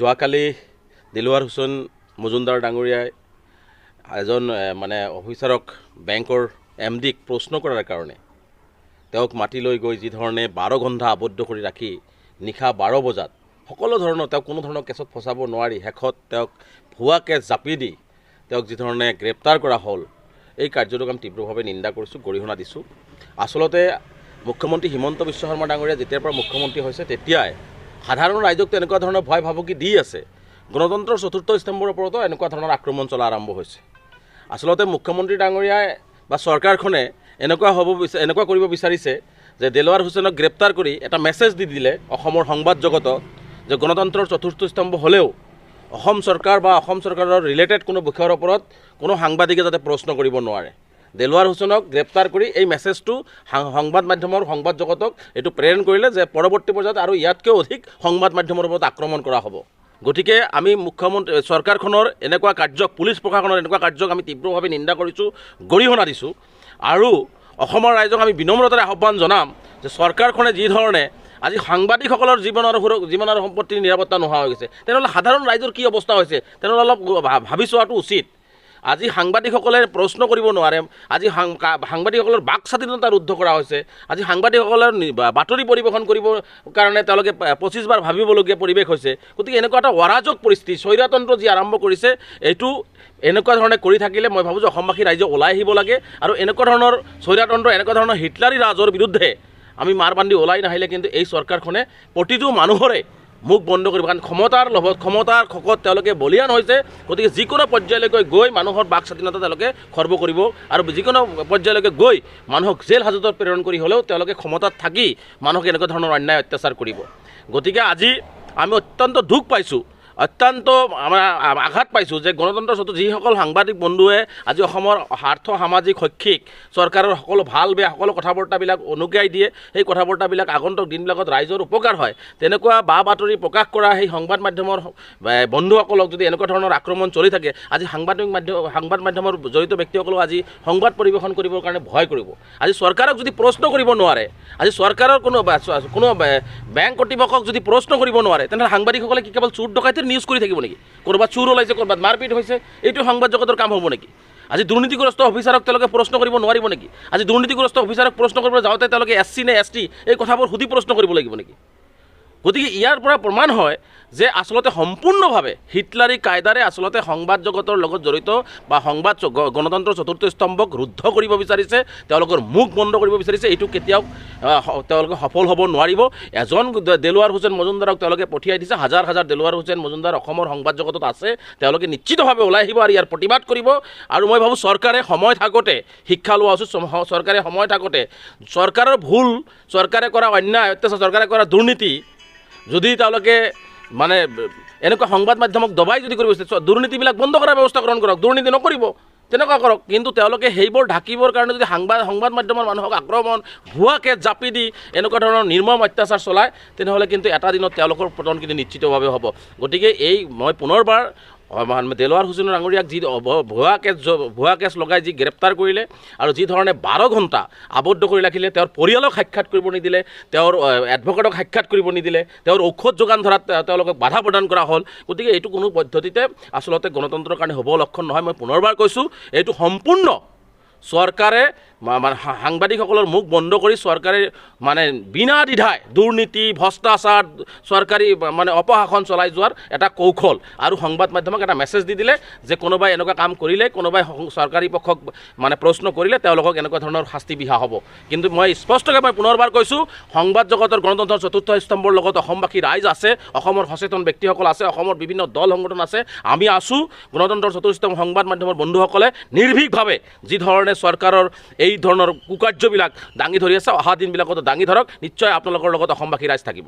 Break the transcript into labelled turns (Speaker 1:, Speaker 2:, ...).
Speaker 1: যোৱাকালি দিলৱাৰ হুছেইন মজুমদাৰ ডাঙৰীয়াই এজন অফিচাৰক বেংকৰ এমডিক প্ৰশ্ন কৰাৰ কাৰণে তেওঁক মাতি লৈ গৈ যি ধৰণে 12 ঘণ্টা আবদ্ধ কৰি ৰাখি নিশা 12 বজাত সকলো ধৰণৰ তেওঁক কোনো ধৰণৰ কেছত ফচাব নোৱাৰি শেষত তেওঁক ভুৱা কেছ জাপি দি তেওঁক যি ধৰণে গ্ৰেপ্তাৰ কৰা হ'ল এই কাৰ্যটোক আমি তীব্ৰভাৱে নিন্দা কৰিছোঁ, গৰিহণা দিছোঁ। আচলতে মুখ্যমন্ত্ৰী হিমন্ত বিশ্ব শৰ্মা ডাঙৰীয়া যেতিয়াৰ পৰা মুখ্যমন্ত্ৰী হৈছে তেতিয়াই সাধাৰণ ৰাইজক তেনেকুৱা ধৰণৰ ভয় ভাবুকি দি আছে। গণতন্ত্ৰৰ চতুৰ্থ স্তম্ভৰ ওপৰতো এনেকুৱা ধৰণৰ আক্ৰমণ চলা আৰম্ভ হৈছে। আচলতে মুখ্যমন্ত্ৰী ডাঙৰীয়াই বা চৰকাৰখনে এনেকুৱা কৰিব বিচাৰিছে যে দিলৱাৰ হুছেইনক গ্ৰেপ্তাৰ কৰি এটা মেছেজ দি দিলে অসমৰ সংবাদ জগতক যে গণতন্ত্ৰৰ চতুৰ্থ স্তম্ভ হ'লেও অসম চৰকাৰ বা অসম চৰকাৰৰ ৰিলেটেড কোনো বিষয়ৰ ওপৰত কোনো সাংবাদিকে যাতে প্ৰশ্ন কৰিব নোৱাৰে। দিলৱাৰ হুছেইনক গ্ৰেপ্তাৰ কৰি এই মেছেজটো সংবাদ মাধ্যমৰ সংবাদ জগতক এইটো প্ৰেৰণ কৰিলে যে পৰৱৰ্তী পৰ্যায়ত আৰু ইয়াতকৈ অধিক সংবাদ মাধ্যমৰ ওপৰত আক্ৰমণ কৰা হ'ব। গতিকে আমি মুখ্যমন্ত্ৰী চৰকাৰখনৰ এনেকুৱা কাৰ্যক, পুলিচ প্ৰশাসনৰ এনেকুৱা কাৰ্যক আমি তীব্ৰভাৱে নিন্দা কৰিছোঁ, গৰিহণা দিছোঁ। আৰু অসমৰ ৰাইজক আমি বিনম্ৰতাৰে আহ্বান জনাম যে চৰকাৰখনে যি ধৰণে আজি সাংবাদিকসকলৰ জীৱন আৰু সম্পত্তিৰ নিৰাপত্তা নোহোৱা হৈ গৈছে, তেনেহ'লে সাধাৰণ ৰাইজৰ কি অৱস্থা হৈছে তেনেহ'লে অলপ ভাবি চোৱাটো উচিত। আজি সাংবাদিকসকলে প্ৰশ্ন কৰিব নোৱাৰে, আজি সাংবাদিকসকলৰ বাক স্বাধীনতা ৰুদ্ধ কৰা হৈছে। আজি সাংবাদিকসকলৰ বাতৰি পৰিৱেশন কৰিবৰ কাৰণে তেওঁলোকে 25 বাৰ ভাবিবলগীয়া পৰিৱেশ হৈছে। গতিকে এনেকুৱা এটা অৰাজক পৰিস্থিতি, স্বৈৰতন্ত্ৰ যি আৰম্ভ কৰিছে, এইটো এনেকুৱা ধৰণে কৰি থাকিলে মই ভাবোঁ যে অসমবাসী ৰাইজে ওলাই আহিব লাগে আৰু এনেকুৱা ধৰণৰ স্বৈৰতন্ত্ৰ, এনেকুৱা ধৰণৰ হিটলাৰী ৰাজৰ বিৰুদ্ধে আমি মাৰ বান্ধি ওলাই নাহিলে কিন্তু এই চৰকাৰখনে প্ৰতিটো মানুহৰে মুখ বন্ধ কৰিব। কাৰণ ক্ষমতাৰ খকত তেওঁলোকে বলিয়ান হৈছে। গতিকে যিকোনো পৰ্যায়লৈকে গৈ মানুহৰ বাক স্বাধীনতা তেওঁলোকে খৰ্ব কৰিব আৰু যিকোনো পৰ্যায়লৈকে গৈ মানুহক জেল হাজতত প্ৰেৰণ কৰি হ'লেও তেওঁলোকে ক্ষমতাত থাকি মানুহক এনেকুৱা ধৰণৰ অন্যায় অত্যাচাৰ কৰিব। গতিকে আজি আমি অত্যন্ত দুখ পাইছোঁ, অত্যন্ত আমাৰ আঘাত পাইছোঁ যে গণতন্ত্ৰৰ চতুৰ্থ যিসকল সাংবাদিক বন্ধুৱে আজি অসমৰ আৰ্থ সামাজিক শৈক্ষিক চৰকাৰৰ সকলো ভাল বেয়া সকলো কথা বতৰাবিলাক অনুজ্ঞাই দিয়ে, সেই কথা বতৰাবিলাক আগন্তুক দিনবিলাকত ৰাইজৰ উপকাৰ হয়, তেনেকুৱা বা বাতৰি প্ৰকাশ কৰা সেই সংবাদ মাধ্যমৰ বন্ধুসকলক যদি এনেকুৱা ধৰণৰ আক্ৰমণ চলি থাকে, আজি সংবাদ মাধ্যমৰ জড়িত ব্যক্তিসকলেও আজি সংবাদ পৰিৱেশন কৰিবৰ কাৰণে ভয় কৰিব। আজি চৰকাৰক যদি প্ৰশ্ন কৰিব নোৱাৰে, আজি চৰকাৰৰ কোনো বেংক কৰ্তৃপক্ষক যদি প্ৰশ্ন কৰিব নোৱাৰে, তেনেহ'লে সাংবাদিকসকলে কি কেৱল চুৰ ডকাইতি নিউজ কৰি থাকিব নেকি? ক'ৰবাত চুৰ ওলাইছে, ক'ৰবাত মাৰপিট হৈছে, এইটো সংবাদ জগতৰ কাম হ'ব নেকি? আজি দুৰ্নীতিগ্ৰস্ত অফিচাৰক তেওঁলোকে প্ৰশ্ন কৰিব নোৱাৰিব নেকি? আজি দুৰ্নীতিগ্ৰস্ত অফিচাৰক প্ৰশ্ন কৰিব যাওঁতে তেওঁলোকে SC নে ST এই কথাবোৰ সুধি প্ৰশ্ন কৰিব লাগিব নেকি? গতিকে ইয়াৰ পৰা প্ৰমাণ হয় যে আচলতে সম্পূৰ্ণভাৱে হিটলাৰী কায়দাৰে আচলতে সংবাদ জগতৰ লগত জড়িত বা গণতন্ত্ৰৰ চতুৰ্থ স্তম্ভক ৰুদ্ধ কৰিব বিচাৰিছে, তেওঁলোকৰ মুখ বন্ধ কৰিব বিচাৰিছে। এইটো কেতিয়াও তেওঁলোকে সফল হ'ব নোৱাৰিব। এজন দিলৱাৰ হুছেইন মজুমদাৰক তেওঁলোকে পঠিয়াই দিছে, হাজাৰ হাজাৰ দিলৱাৰ হুছেইন মজুমদাৰ অসমৰ সংবাদ জগতত আছে, তেওঁলোকে নিশ্চিতভাৱে ওলাই আহিব আৰু ইয়াৰ প্ৰতিবাদ কৰিব। আৰু মই ভাবোঁ চৰকাৰে সময় থাকোঁতে শিক্ষা লোৱা উচিত। চৰকাৰে সময় থাকোঁতে চৰকাৰৰ ভুল, চৰকাৰে কৰা অন্যায় অত্যাচাৰ, চৰকাৰে কৰা দুৰ্নীতি যদি তেওঁলোকে এনেকুৱা সংবাদ মাধ্যমক দবাই যদি কৰিব বিচাৰে, দুৰ্নীতিবিলাক বন্ধ কৰাৰ ব্যৱস্থা গ্ৰহণ কৰক, দুৰ্নীতি নকৰিব, তেনেকুৱা কৰক। কিন্তু তেওঁলোকে সেইবোৰ ঢাকিবৰ কাৰণে যদি সংবাদ মাধ্যমৰ মানুহক আক্ৰমণ, ভুৱা কেছ জাপি দি এনেকুৱা ধৰণৰ নিৰ্মম অত্যাচাৰ চলায়, তেনেহ'লে কিন্তু এটা দিনত তেওঁলোকৰ পতন কিন্তু নিশ্চিতভাৱে হ'ব। গতিকে মই পুনৰবাৰ দিলৱাৰ হুছেইন ডাঙৰীয়াক যি ভুৱা কেছ লগাই যি গ্ৰেপ্তাৰ কৰিলে আৰু যি ধৰণে 12 ঘণ্টা আবদ্ধ কৰি ৰাখিলে, তেওঁৰ পৰিয়ালক সাক্ষাৎ কৰিব নিদিলে, তেওঁৰ এডভকেটক সাক্ষাৎ কৰিব নিদিলে, তেওঁৰ ঔষধ যোগান ধৰাত তেওঁলোকক বাধা প্ৰদান কৰা হ'ল। গতিকে এইটো কোনো পদ্ধতিতে আচলতে গণতন্ত্ৰৰ কাৰণে হ'ব লক্ষণ নহয়। মই পুনৰবাৰ কৈছোঁ, এইটো সম্পূৰ্ণ চৰকাৰে সাংবাদিকসকলৰ মুখ বন্ধ কৰি চৰকাৰে বিনা দ্বিধাই দুৰ্নীতি, ভ্ৰষ্টাচাৰ, চৰকাৰী অপশাসন চলাই যোৱাৰ এটা কৌশল। আৰু সংবাদ মাধ্যমক এটা মেছেজ দি দিলে যে কোনোবাই এনেকুৱা কাম কৰিলে, কোনোবাই চৰকাৰী পক্ষক প্ৰশ্ন কৰিলে তেওঁলোকক এনেকুৱা ধৰণৰ শাস্তি বিহা হ'ব। কিন্তু মই স্পষ্টকৈ পুনৰবাৰ কৈছোঁ, সংবাদ জগতৰ গণতন্ত্ৰৰ চতুৰ্থ স্তম্ভৰ লগত অসমবাসী ৰাইজ আছে, অসমৰ সচেতন ব্যক্তিসকল আছে, অসমৰ বিভিন্ন দল সংগঠন আছে, আমি আছোঁ। গণতন্ত্ৰৰ চতুৰ্থ স্তম্ভ সংবাদ মাধ্যমৰ বন্ধুসকলে নিৰ্ভীকভাৱে যি ধৰণে চৰকাৰৰ এই ধৰণৰ কুকাৰ্যবিলাক দাঙি ধৰি আছে, অহা দিনবিলাকতো দাঙি ধৰক। নিশ্চয় আপোনালোকৰ লগত অসমবাসী ৰাইজ থাকিব।